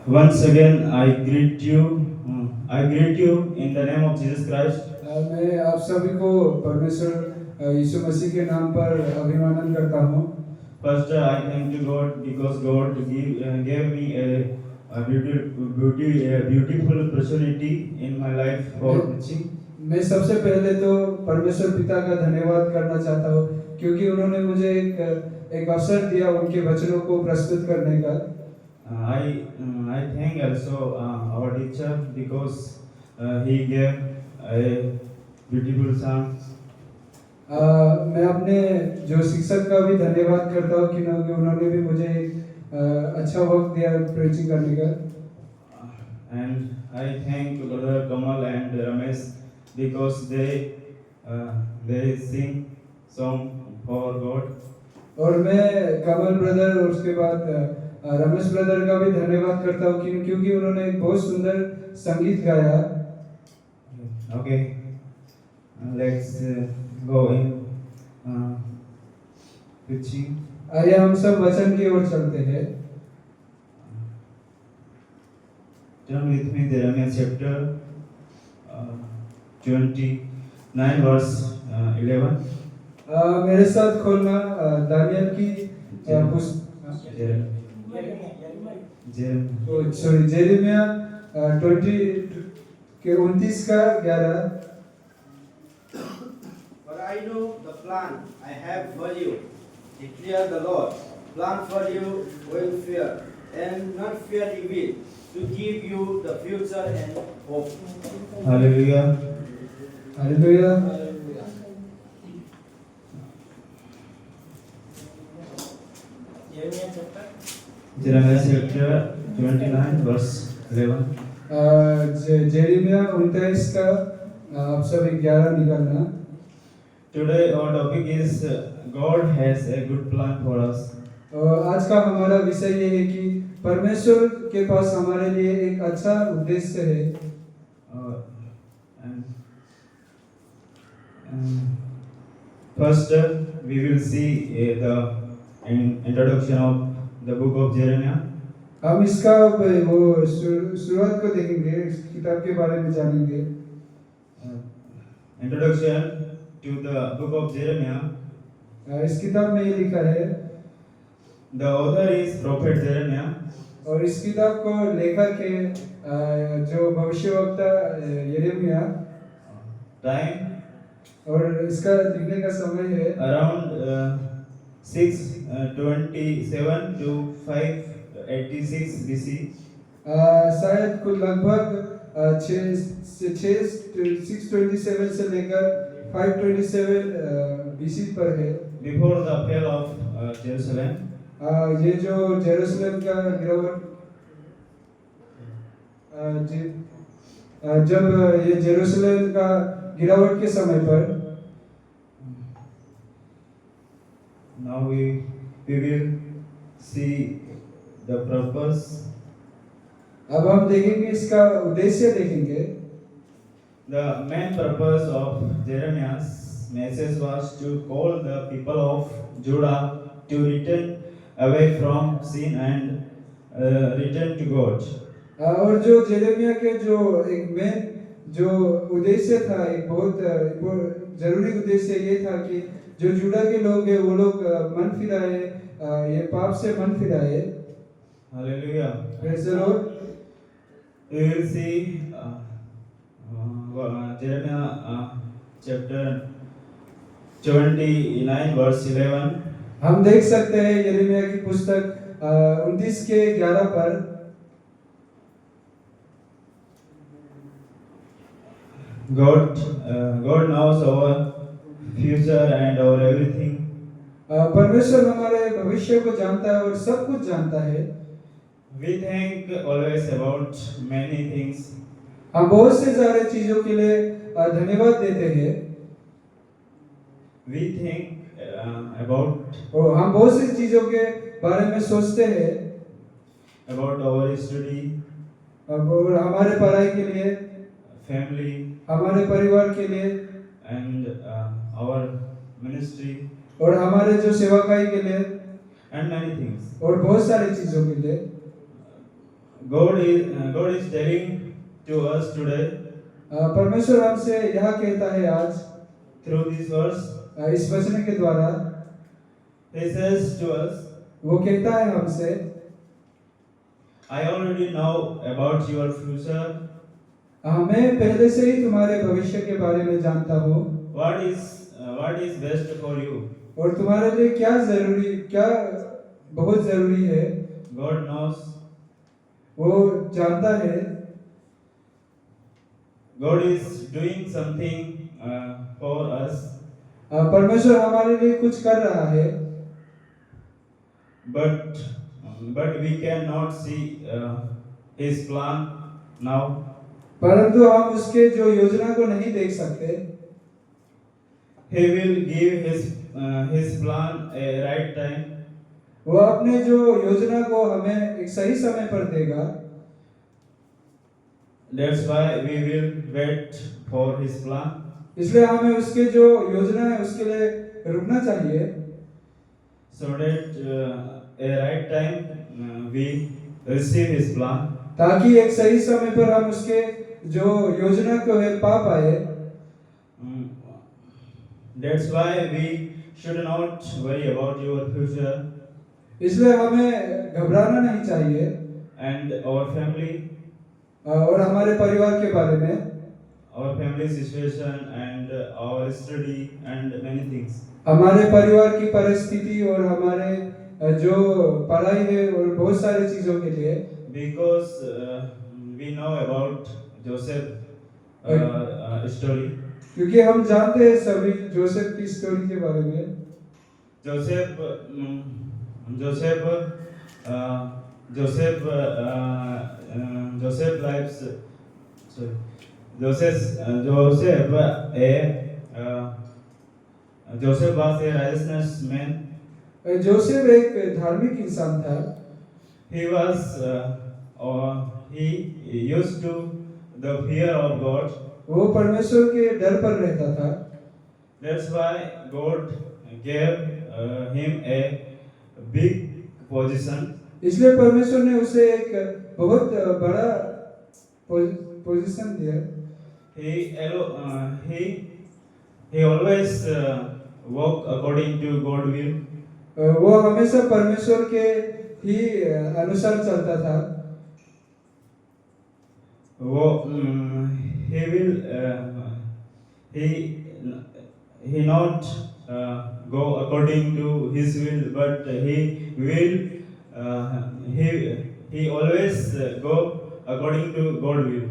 Once again, I greet you in the name of Jesus Christ. मैं आप सभी को परमेश्वर यीशु मसीह के नाम पर अभिवादन करता हूँ। First, I thank to God because God gave me a beautiful opportunity in my life for preaching. मैं सबसे पहले तो परमेश्वर पिता का धन्यवाद करना चाहता हूँ क्योंकि उन्होंने मुझे एक अवसर दिया उनके वचनों को प्रस्तुत करने का। I thank also our teacher because he gave a beautiful song. मैं अपने जो शिक्षक का भी धन्यवाद करता हूँ क्योंकि उन्होंने भी मुझे अच्छा वक्त दिया प्रीचिंग करने का। And I thank Brother Kamal and Ramesh because they sing song for God. और मैं कमल ब्रदर और उसके बाद रमेश ब्रदर का भी धन्यवाद करता हूँ क्योंकि उन्होंने एक बहुत सुंदर संगीत गाया। Okay, let's go in preaching. आइए हम सब वचन की ओर चलते हैं। Turn with me Jeremiah chapter 29 verse 11. मेरे साथ खोलना दानियल की जेरेमिया 20 के 29 का 11। For I know the plan I have for you, declare the Lord. Plan for you welfare and not fear evil, to give you the future and hope. Hallelujah. Hallelujah. Jeremiah chapter 29 verse 11. Jeremiah 29 का आप सब 11 निकालना। Today our topic is God has a good plan for us. आज का हमारा विषय ये है कि परमेश्वर के पास हमारे लिए एक अच्छा उद्देश्य है। First, we will see the introduction of the book of Jeremiah. हम इसका वो शुरुआत को देखेंगे, इस किताब के बारे में जानेंगे। Introduction to the book of Jeremiah. इस किताब में ये लिखा है, the author is prophet Jeremiah. और इस किताब को लेखक है जो भविष्यवक्ता यिर्मयाह। Time, और इसका लिखने का समय है around 627 to 586 BC. शायद कुछ लगभग 627 से लेकर 527 BC पर है। Before the fall of Jerusalem. ये जो जेरूसलम का गिरावट, जब ये जेरूसलम का गिरावट के समय पर। Now we will see the purpose. अब हम देखेंगे इसका उद्देश्य देखेंगे। The main purpose of Jeremiah's message was to call the people of Judah to return away from sin and return to God. और जो जेरेमिया के जो एक मेन जो उद्देश्य था, एक बहुत जरूरी उद्देश्य ये था कि जो जुड़ा के लोग हैं वो लोग मन फिराए, ये पाप से मन फिराए। Hallelujah. Praise the Lord. We will see Jeremiah chapter 29 verse 11. हम देख सकते हैं यिर्मयाह की पुस्तक 29 के 11 पर। God knows our future and our everything. परमेश्वर हमारे भविष्य को जानता है और सब कुछ जानता है। We think always about many things. हम बहुत से सारे चीजों के लिए धन्यवाद देते हैं। We think about हम बहुत सी चीजों के बारे में सोचते हैं। About our study. और हमारे पढ़ाई के लिए, family, हमारे परिवार के लिए, and our ministry, और हमारे जो सेवकाई के लिए, and many things. और बहुत सारी चीजों के लिए। God is telling to us today परमेश्वर हमसे यह कहता है आज through this verse. इस वचन के द्वारा He says to us, वो कहता है हमसे, I already know about your future. मैं पहले से ही तुम्हारे भविष्य के बारे में जानता हूँ What is best for you. और तुम्हारे लिए क्या बहुत जरूरी है God knows. वो जानता है। God is doing something for us, परमेश्वर हमारे लिए कुछ कर रहा है, but we cannot see His plan now. परंतु हम उसके जो योजना को नहीं देख सकते। He will give His plan a right time. वो अपने जो योजना को हमें एक सही समय पर देगा। That's why we will wait for His plan. इसलिए हमें उसके जो योजना है उसके लिए रुकना चाहिए, So that a right time we receive His plan. ताकि एक सही समय पर हम उसके जो योजना को है पा पाए। That's why we should not worry about your future इसलिए हमें घबराना नहीं चाहिए and our family, और हमारे परिवार के बारे में, our family situation and our study and many things. हमारे परिवार की परिस्थिति और हमारे जो पढ़ाई है और बहुत सारी चीजों के लिए, Because we know about Joseph story. क्योंकि हम जानते हैं सभी जोसेफ की स्टोरी के बारे में। Joseph lives. Sorry. Joseph was a righteous man. Joseph एक धार्मिक इंसान था। He used to the fear of God. वो परमेश्वर के डर पर रहता था। That's why God gave him a big position. इसलिए परमेश्वर ने उसे एक बहुत बड़ा पोजीशन दिया। He always walk according to God will. वो हमेशा परमेश्वर के ही अनुसार चलता था। He not go according to his will, but he always go according to God will.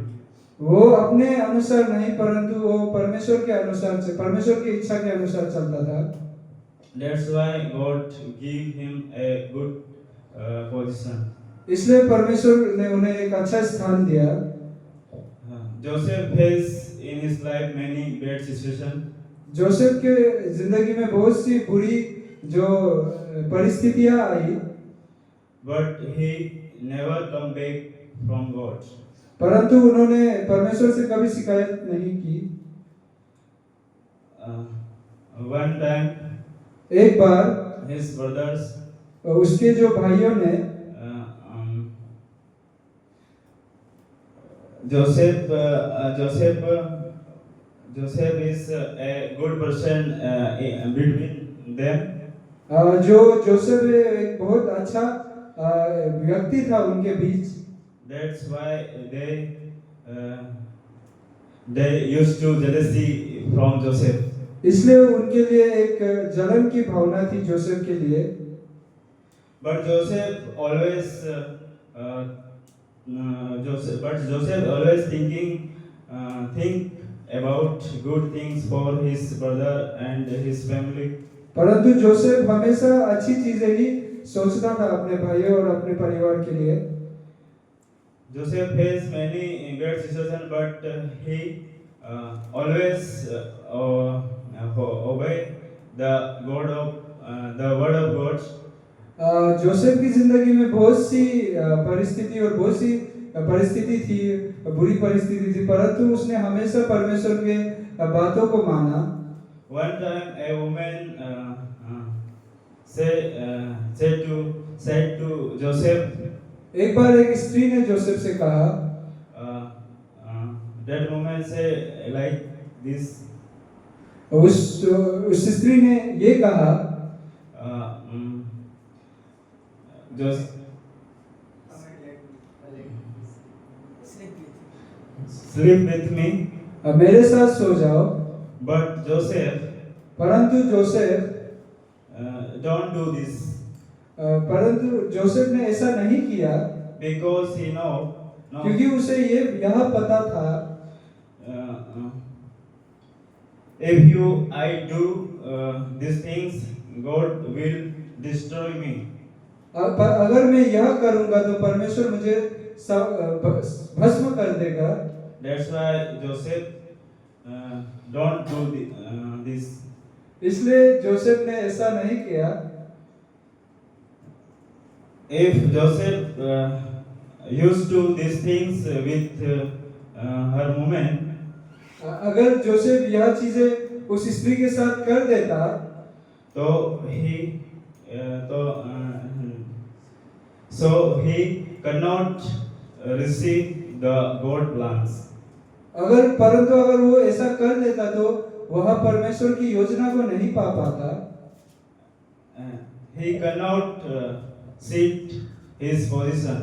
वो अपने अनुसार नहीं परंतु वो परमेश्वर के अनुसार से, परमेश्वर की इच्छा के अनुसार चलता था। That's why God give him a good position. इसलिए परमेश्वर ने उन्हें एक अच्छा स्थान दिया। Joseph faced in his life many bad situations. Joseph के जिंदगी में बहुत सी बुरी जो परिस्थितियां आई, but he never come back from God. परंतु उन्होंने परमेश्वर से कभी शिकायत नहीं की। One time, एक बार his brothers, उसके जो भाइयों ने Joseph is a good person between them. जो जोसेफ एक बहुत अच्छा व्यक्ति था उनके बीच। That's why they used to jealousy from Joseph. इसलिए उनके लिए एक जलन की भावना थी जोसेफ के लिए। But Joseph always think about good things for his brother and his family. परंतु जोसेफ हमेशा अच्छी चीजें ही सोचता था अपने भाइयों और अपने परिवार के लिए। Joseph faced many bad situations, but he always obey the word of God. Joseph की जिंदगी में बहुत सी परिस्थिति और बहुत सी परिस्थिति थी, बुरी परिस्थिति थी, परंतु उसने हमेशा परमेश्वर के बातों को माना। One time a woman said to Joseph, एक बार एक स्त्री ने जोसेफ से कहा, that woman say like this, उस स्त्री ने ये कहा, just sleep with me, मेरे साथ सो जाओ। but Joseph परंतु जोसेफ don't do this परंतु जोसेफ ने ऐसा नहीं किया, because he know क्योंकि उसे ये यह पता था, if you I do these things, God will destroy me. पर अगर मैं यह करूंगा तो परमेश्वर मुझे भस्म कर देगा। That's why Joseph don't do this. इसलिए जोसेफ ने ऐसा नहीं किया। If Joseph used to these things with her woman, अगर जोसेफ यह चीजें उस स्त्री के साथ कर देता तो so he cannot receive the God plans. परंतु अगर वो ऐसा कर देता तो वह परमेश्वर की योजना को नहीं पा पाता। He cannot sit his position.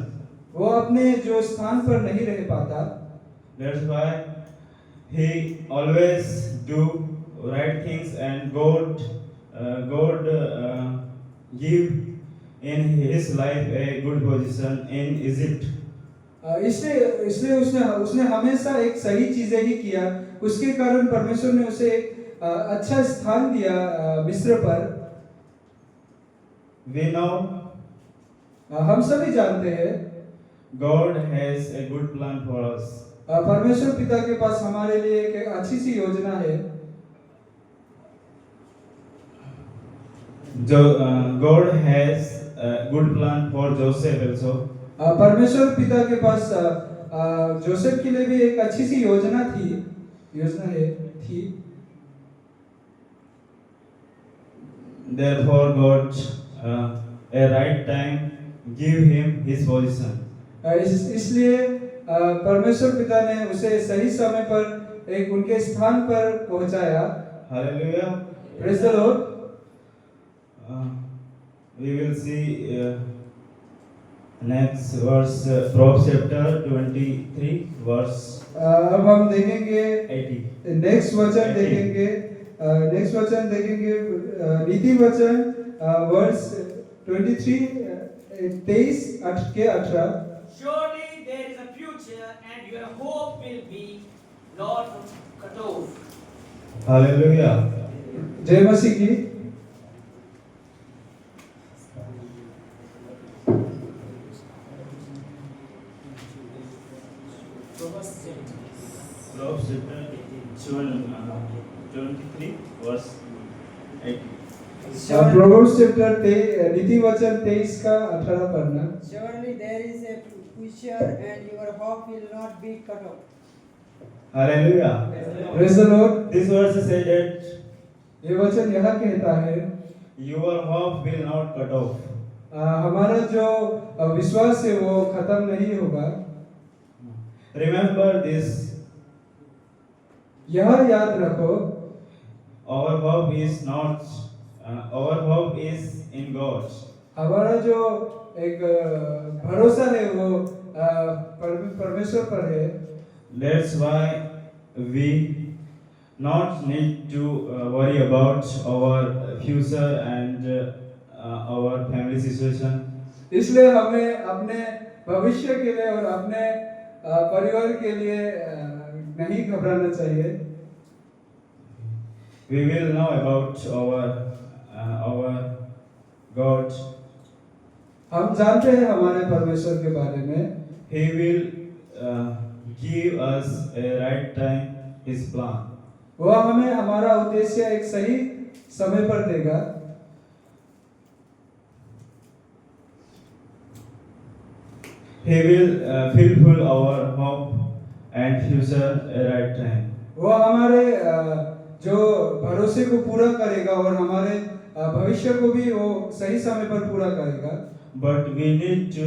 वो अपने जो स्थान पर नहीं रह पाता। That's why he always do right things, and God give in his life a good position in Egypt. इसलिए उसने हमेशा एक सही चीजें ही किया। उसके कारण परमेश्वर ने उसे एक अच्छा स्थान दिया मिस्र पर। We know हम सभी जानते हैं God has a good plan for us. परमेश्वर पिता के पास हमारे लिए एक अच्छी सी योजना है। God has a good plan for Joseph also. परमेश्वर पिता के पास जोसेफ के लिए भी एक अच्छी सी योजना थी। Therefore God a right time give him his position. इसलिए परमेश्वर पिता ने उसे सही समय पर एक उनके स्थान पर पहुंचाया। Hallelujah. Praise the Lord. We will see next verse, Proverbs chapter 23 verse अब हम देखेंगे 80. नेक्स्ट वचन देखेंगे नीति वचन वर्स 23 23 के 18। Surely there is a future, and your hope will be not cut off. Hallelujah. जय मसीह की। Proverbs chapter 23 verse 80. Proverbs chapter नीति वचन 23 का 18 पढ़ना। Surely there is a future, and your hope will not be cut off. Hallelujah. Praise the Lord. This verse says that ये वचन यह कहता है your hope will not cut off. हमारा जो विश्वास है वो खत्म नहीं होगा। Remember this. यह याद रखो Our hope is not. Our hope is in God. हमारा जो एक भरोसा है वो परमेश्वर पर है। That's why we not need to worry about our future and our family situation. इसलिए हमें अपने भविष्य के लिए और अपने परिवार के लिए नहीं घबराना चाहिए। We will know about our God. हम जानते हैं हमारे परमेश्वर के बारे में। He will give us a right time His plan. वह हमें हमारा उद्देश्य एक सही समय पर देगा। He will fulfill our hope and future a right time. वह हमारे जो भरोसे को पूरा करेगा और हमारे भविष्य को भी वो सही समय पर पूरा करेगा। But we need to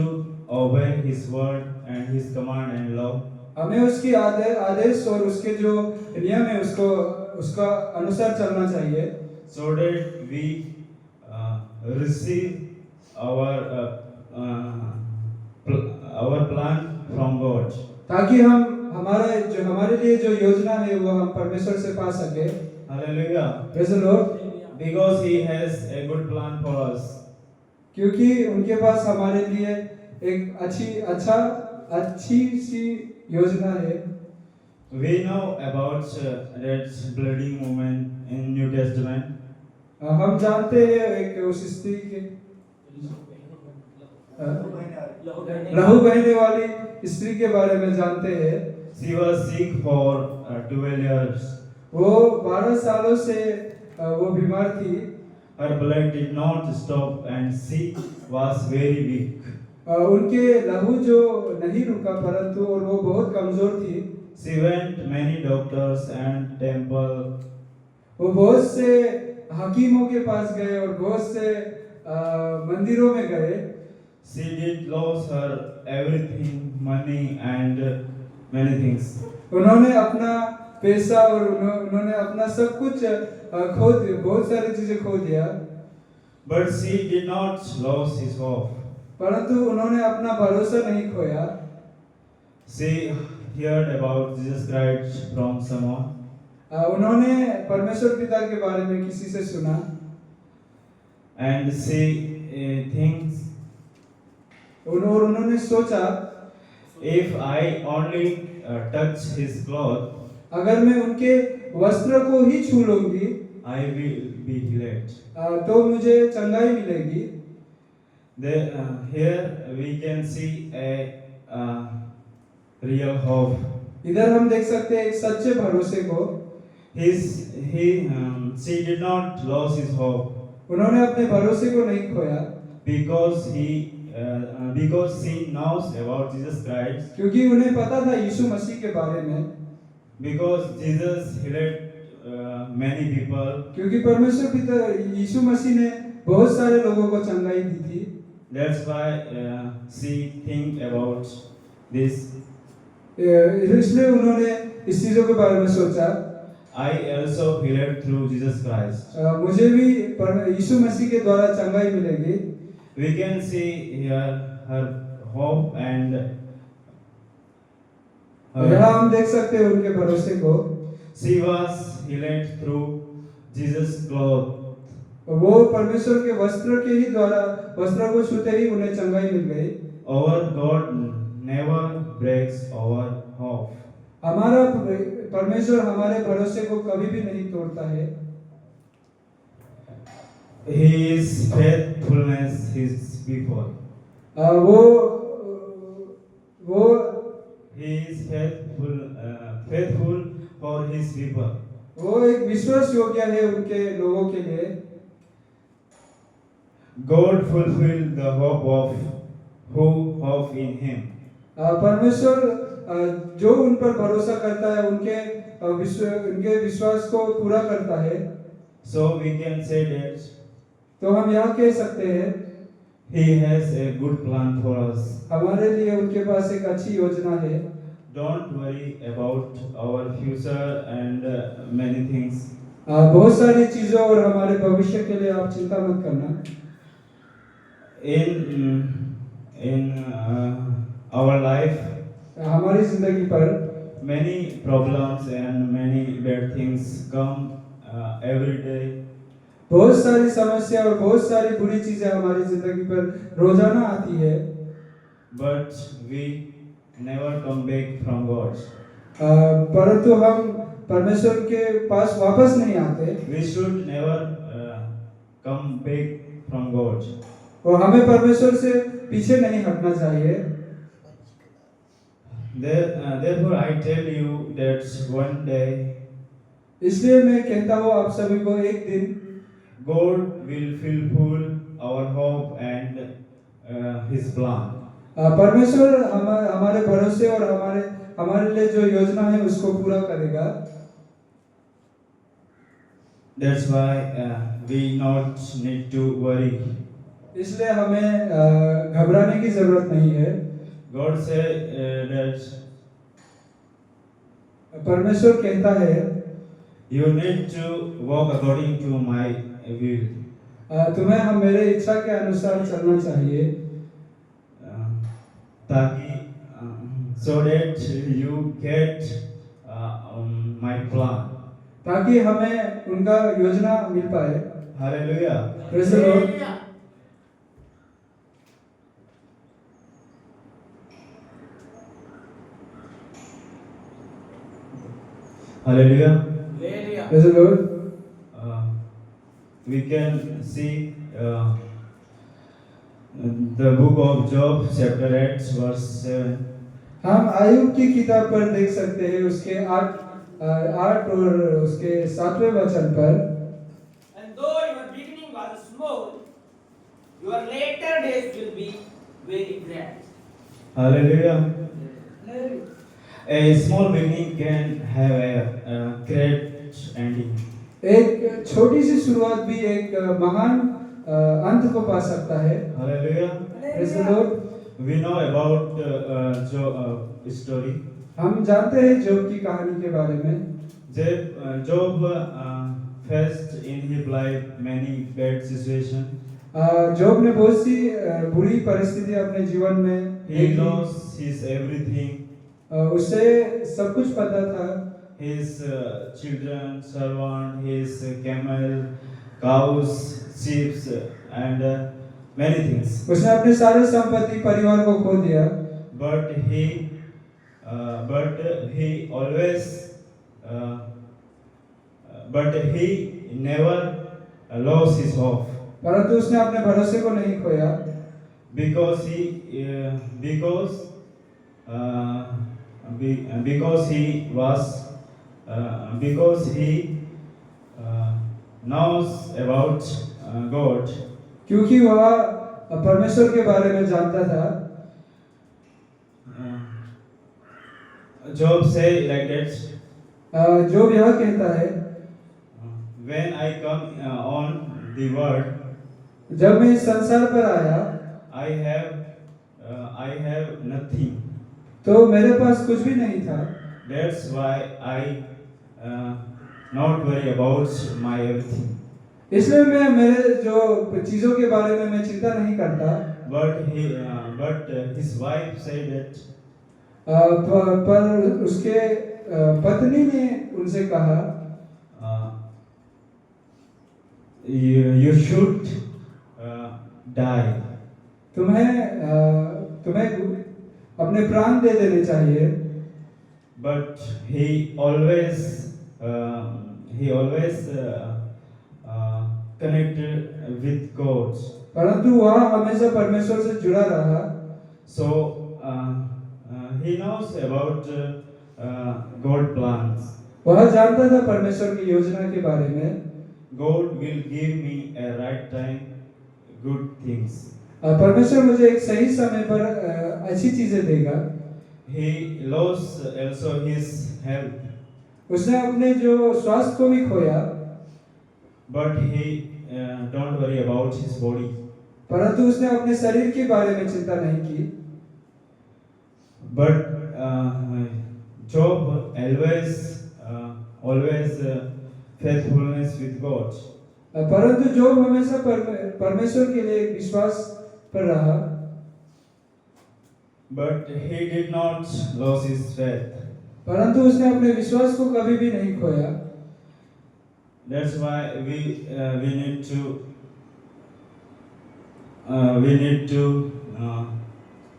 obey His word and His command and law, हमें उसकी आदेश और उसके जो नियम है उसको उसका अनुसार चलना चाहिए, so that we receive our plan from God. ताकि हम हमारे लिए जो योजना है वो हम परमेश्वर से पा सके। Hallelujah. Praise the Lord। Because He has a good plan for us. क्योंकि उनके पास हमारे लिए एक अच्छी सी योजना है। We know about that bleeding woman in New Testament. हम जानते हैं एक उस स्त्री के लहू बहने वाली स्त्री के बारे में जानते हैं। She was sick for 12 years. वो 12 सालों से वो बीमार थी। Her blood did not stop and she was very weak. उनके लहू जो नहीं रुका परंतु और वो बहुत कमजोर थी। She went many doctors and temple. वो बहुत से हकीमों के पास गए और बहुत से मंदिरों में गए। She did lose her everything, money and many things. उन्होंने अपना पैसा और उन्होंने अपना सब कुछ खो दिया, बहुत सारी चीजें खो दिया। But she did not lose his hope. परंतु उन्होंने अपना भरोसा नहीं खोया। She heard about Jesus Christ from someone. उन्होंने परमेश्वर पिता के बारे में किसी से सुना। And she thinks, और उन्होंने सोचा if I only touch his cloth, अगर मैं उनके वस्त्र को ही छू लूंगी I will be healed. तो मुझे चंगाई मिलेगी। Here we can see a real hope. इधर हम देख सकते हैं एक सच्चे भरोसे को। She did not lose his hope उन्होंने अपने भरोसे को नहीं खोया because she knows about Jesus Christ, क्योंकि उन्हें पता था यीशु मसीह के बारे में। because Jesus healed many people. क्योंकि परमेश्वर पिता यीशु मसीह ने बहुत सारे लोगों को चंगाई दी थी। That's why she think about this. इसलिए उन्होंने इस चीजों के बारे में सोचा। I also healed through Jesus Christ. मुझे भी यीशु मसीह के द्वारा चंगाई मिलेगी। We can see here her hope and यहाँ हम देख सकते हैं उनके भरोसे को। she was healed through Jesus' cloth. वो परमेश्वर के वस्त्र के ही द्वारा वस्त्र को छूते ही उन्हें चंगाई मिल गई। Our God never breaks our hope. हमारा परमेश्वर हमारे भरोसे को कभी भी नहीं तोड़ता है। His faithfulness is before. वो He is faithful for his people. वो एक विश्वास योग्य है उनके लोगों के लिए। God fulfilled the hope of who hope in Him. परमेश्वर जो उन पर भरोसा करता है उनके विश्वास को पूरा करता है। So we can say that तो हम यहाँ कह सकते हैं He has a good plan for us. हमारे लिए उनके पास एक अच्छी योजना है। Don't worry about our future and many things. बहुत सारी चीजों और हमारे भविष्य के लिए आप चिंता मत करना। In our life, हमारी जिंदगी पर many problems and many bad things come every day. बहुत सारी समस्या और बहुत सारी बुरी चीजें हमारी जिंदगी पर रोजाना आती है। But we never come back from God. परंतु हम परमेश्वर के पास वापस नहीं आते। We should never come back from God. और हमें परमेश्वर से पीछे नहीं हटना चाहिए। Therefore, I tell you that one day इसलिए मैं कहता हूँ आप सभी को एक दिन God will fulfill our hope and His plan. परमेश्वर हमारे भरोसे और हमारे लिए जो योजना है उसको पूरा करेगा। That's why we not need to worry. इसलिए हमें घबराने की जरूरत नहीं है। God said that परमेश्वर कहता है you need to walk according to my will. तुम्हें हम मेरे इच्छा के अनुसार चलना चाहिए, ताकि so that you get my plan. ताकि हमें उनका योजना मिल पाए। Hallelujah. Praise the Lord. Hallelujah. Hallelujah. Praise the Lord. We can see the book of Job, chapter 8, verse 7. हम आयुब की किताब पर देख सकते हैं उसके 8 और उसके 7वें वचन पर, And though your beginning was small, your later days will be very grand. Hallelujah. A small beginning can have a great ending. एक छोटी सी शुरुआत भी एक महान अंत को पा सकता है। Hallelujah. Praise the Lord. We know about Job story. हम जानते हैं जोब की कहानी के बारे में। Job faced in his life many bad situations. जोब ने बहुत सी बुरी परिस्थितियां अपने जीवन में He देखी। lost his everything. उसे सब कुछ पता था, His children, servant, his camel, cows, sheep, and many things. उसने अपने सारे संपत्ति परिवार को खो दिया, But he never lost his hope परंतु उसने अपने भरोसे को नहीं खोया, because he knows about God. क्योंकि वह परमेश्वर के बारे में जानता था। Job say like that. जोब यह कहता है, When I come on the world, जब मैं इस संसार पर आया I have nothing. तो मेरे पास कुछ भी नहीं था। That's why I not worry about my everything. इसलिए मैं मेरे जो चीजों के बारे में मैं चिंता नहीं करता। But his wife said that पर उसके पत्नी ने उनसे कहा, you should die. तुम्हें अपने प्राण दे देने चाहिए। But he always connected with God. परंतु वह हमेशा परमेश्वर से जुड़ा रहा। So he knows about God plans. वह जानता था परमेश्वर की योजना के बारे में। God will give me a right time good things. परमेश्वर मुझे एक सही समय पर अच्छी चीजें देगा। He lost also his health, उसने अपने जो स्वास्थ्य को भी खोया, but he don't worry about his body. परंतु उसने अपने शरीर के बारे में चिंता नहीं की। But Job always faithfulness with God. परंतु जोब हमेशा परमेश्वर के लिए विश्वास पर रहा। But he did not lose his faith. परंतु उसने अपने विश्वास को कभी भी नहीं खोया। That's why we need to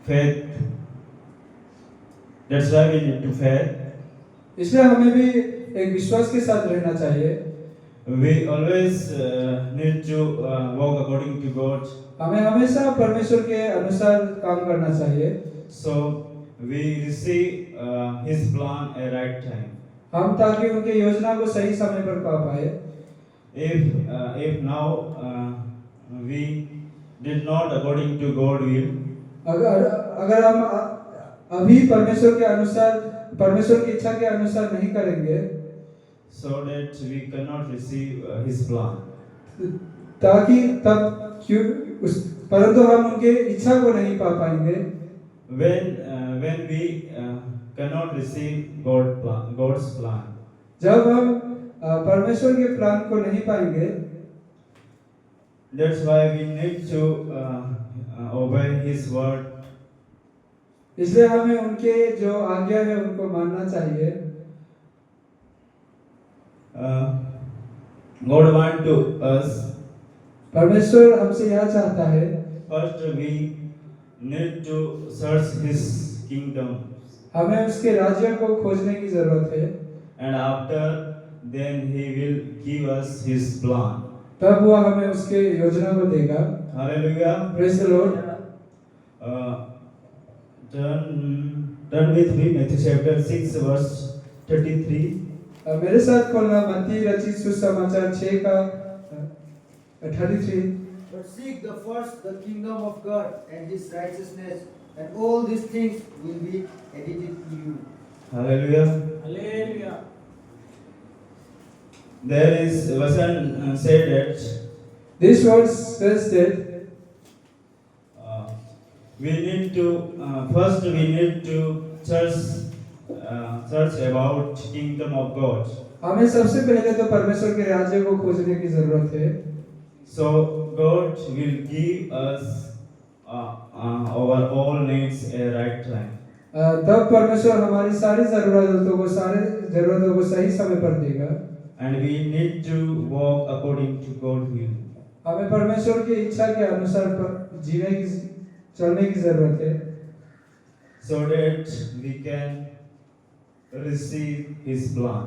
faith. That's why we need to faith. इसलिए हमें भी एक विश्वास के साथ रहना चाहिए। We always need to walk according to God. हमें हमेशा परमेश्वर के अनुसार काम करना चाहिए। So we receive His plan at right time. हम ताकि उनके योजना को सही समय पर पा पाए। If now we did not according to God will, अगर हम अभी परमेश्वर के अनुसार परमेश्वर की इच्छा के अनुसार नहीं करेंगे, so that we cannot receive His plan. ताकि तब परंतु हम उनके इच्छा को नहीं पा पाएंगे when we cannot receive God's plan. जब हम परमेश्वर के प्लान को नहीं पाएंगे। That's why we need to obey His word. इसलिए हमें उनके जो आज्ञा है उनको मानना चाहिए। God want to us. परमेश्वर हमसे यह चाहता है First, we need to search His kingdom, हमें उसके राज्य को खोजने की जरूरत है, and after then He will give us His plan. तब वह हमें उसके योजना को देगा। Hallelujah. Praise the Lord. Turn with me Matthew chapter 6 verse 33. मेरे साथ खोलना मत्ती रचित सुसमाचार 6 का 33। But seek the first the kingdom of God and His righteousness, and all these things will be added to you. Hallelujah. Hallelujah. There is version said that This word says that we need to first we need to search about kingdom of God. हमें सबसे पहले तो परमेश्वर के राज्य को खोजने की जरूरत है। So God will give us our all needs a right time. तब परमेश्वर हमारी सारी जरूरतों को सही समय पर देगा। And we need to walk according to God's will. हमें परमेश्वर की इच्छा के अनुसार चलने की जरूरत है, So that we can receive His plan.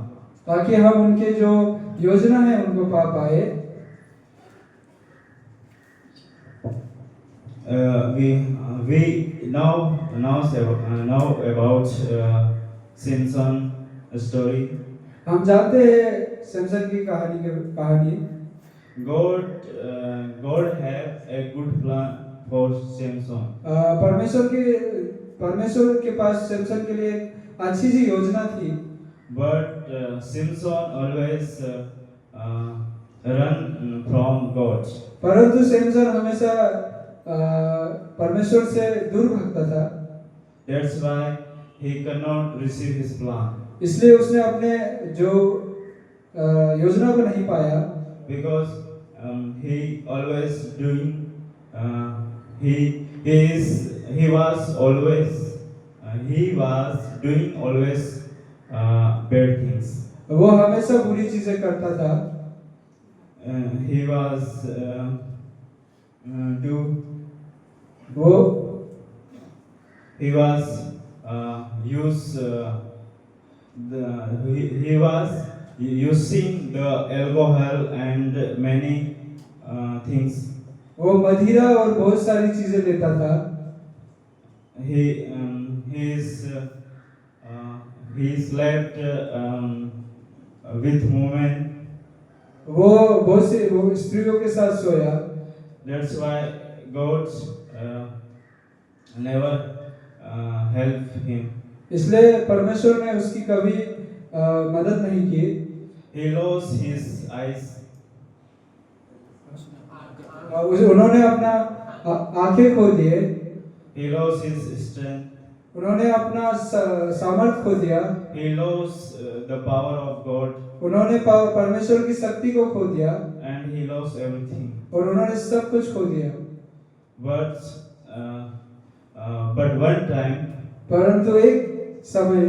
ताकि हम उनके जो योजना है उनको पा पाए। We know about Simpson story. हम जानते हैं सिम्सन की कहानी। God have a good plan for Simpson. परमेश्वर के पास सिम्सन के लिए अच्छी सी योजना थी, But Simpson always run from God. परंतु सिम्सन हमेशा परमेश्वर से दूर भागता था। That's why he cannot receive his plan. इसलिए उसने अपने जो योजना को नहीं पाया, Because he always doing he was doing always bad things. वो हमेशा बुरी चीजें करता था। He was using the alcohol and many things. वो मदिरा और बहुत सारी चीजें लेता था। He slept with women. वो बहुत सी स्त्रियों के साथ सोया। That's why God never helped him. इसलिए परमेश्वर ने उसकी कभी मदद नहीं की। He lost his eyes. उन्होंने अपना आंखें खो दिए। He lost his strength. उन्होंने अपना सामर्थ खो दिया। He lost the power of God. उन्होंने परमेश्वर की शक्ति को खो दिया। And he lost everything. और उन्होंने सब कुछ खो दिया। But one time, परंतु एक समय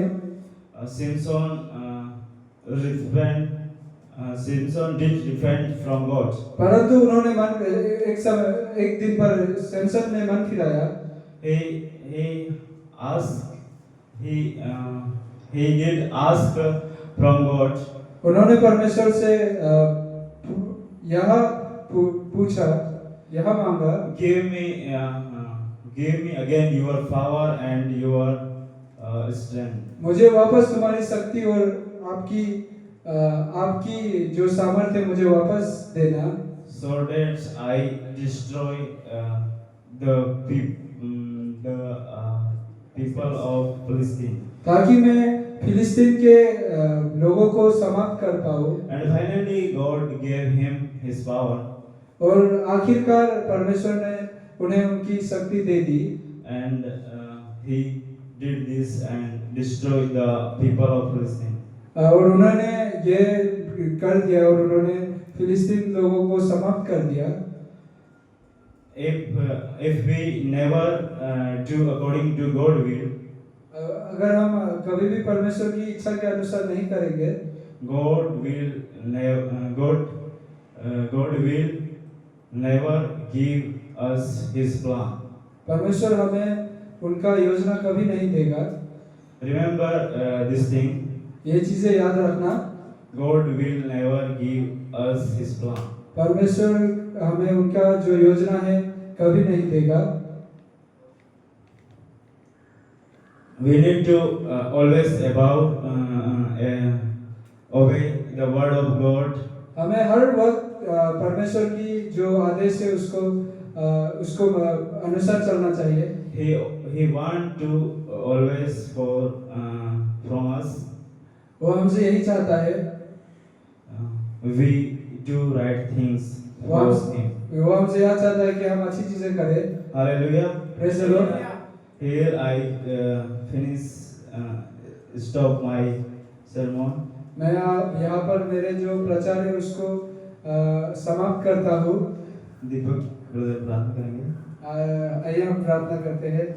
Simpson did repent from God. परंतु उन्होंने एक दिन पर सिम्सन ने मन फिराया। He did ask from God. उन्होंने परमेश्वर से यह पूछा, यह मांगा, give me again your power and your strength. मुझे वापस तुम्हारी शक्ति और आपकी जो सामर्थ्य है मुझे वापस देना, So that I destroy the people of Palestine. ताकि मैं फिलिस्तीन के लोगों को समाप्त कर पाऊं। And finally God gave him his power. और आखिरकार परमेश्वर ने उन्हें उनकी शक्ति दे दी and he did this and destroyed the people of Palestine. और उन्होंने ये कर दिया और उन्होंने फिलिस्तीन लोगों को समाप्त कर दिया। If we never do according to God will, अगर हम कभी भी परमेश्वर की इच्छा के अनुसार नहीं करेंगे, God will never give us His plan. परमेश्वर हमें उनका योजना कभी नहीं देगा। Remember this thing. ये चीजें याद रखना, God will never give us His plan. परमेश्वर हमें उनका जो योजना है कभी नहीं देगा। We need to always obey the word of God. हमें हर वक्त परमेश्वर की जो आदेश है उसको अनुसार चलना चाहिए। He want to always from us. वो हमसे यही चाहता है We do right things वो for Him. हमसे यह चाहता है कि हम अच्छी चीजें करें। Hallelujah. Praise the Lord. Here I stop my sermon. मैं यहाँ पर मेरे जो प्रचार है उसको समाप्त करता हूँ। दीपक ब्रदर प्रार्थना करेंगे। आइए हम प्रार्थना करते हैं।